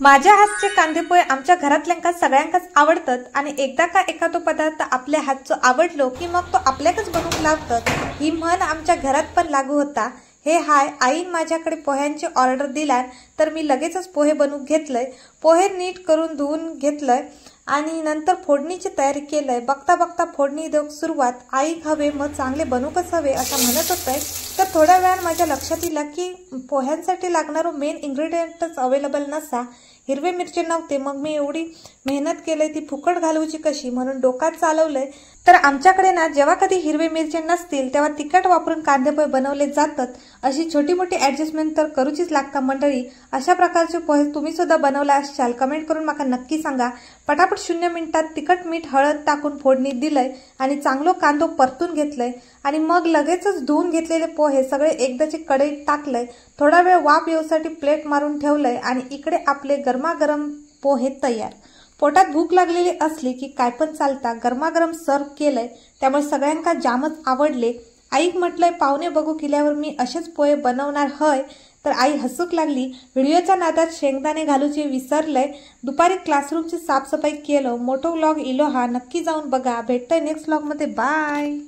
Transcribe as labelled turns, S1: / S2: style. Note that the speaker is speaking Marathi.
S1: माझ्या हातचे कांदेपोहे आमच्या घरातल्यांका सगळ्यांकाच आवडतात आणि एकदा का एखादो पदार्थ आपल्या हातचो आवडलो की मग तो आपल्याकच बनवून लावतात ही म्हण आमच्या घरात पण लागू होता। हे हाय आईन माझ्याकडे पोह्यांची ऑर्डर दिल्यान तर मी लगेचच पोहे बनवून घेतलंय। पोहे नीट करून धुवून घेतलंय आणि नंतर फोडणीची तयारी केलंय। बघता बघता फोडणी देऊ सुरुवात। आई हवे मग चांगले बनवूकच हवे असं म्हणत होते। तर थोड्या वेळात माझ्या लक्षात आलं की पोह्यांसाठी लागणारो मेन इन्ग्रेडियंटच अवेलेबल नसा। हिरवे मिरची नव्हते। मग मी एवढी मेहनत केली ती फुकट घालवची कशी म्हणून डोक्यात चालवलंय। तर आमच्याकडे ना जेव्हा कधी हिरवे मिरची नसतील तेव्हा तिखट वापरून कांदेपोहे बनवले जातात। अशी छोटी मोठी ॲडजस्टमेंट तर करूचीच लागता मंडळी। अशा प्रकारचे पोहे तुम्ही सुद्धा बनवला असाल कमेंट करून मला नक्की सांगा। पटापट 0 मिनिटात तिखट मीठ हळद टाकून फोडणी दिलंय आणि चांगलो कांदो परतून घेतलंय आणि मग लगेचच धुवून घेतलेले पोहे सगळे एकदाची कढईत टाकलंय। थोडा वेळ वाफ येऊसाठी प्लेट मारून ठेवलंय आणि इकडे आपले गरमागरम पोहे तयार। पोटात भूक लागलेली असली की काय पण चालता। गरमागरम सर्व केलंय त्यामुळे सगळ्यांका जामच आवडले। आईक म्हटलंय पाहुणे बघू केल्यावर मी असेच पोहे बनवणार हय। तर आई हसूक लागली। व्हिडिओच्या नादात शेंगदाणे घालूचे विसरलंय। दुपारी क्लासरूमची साफसफाई केलं। मोठो व्लॉग इलो हा नक्की जाऊन बघा। भेटतोय नेक्स्ट व्लॉग मध्ये। बाय।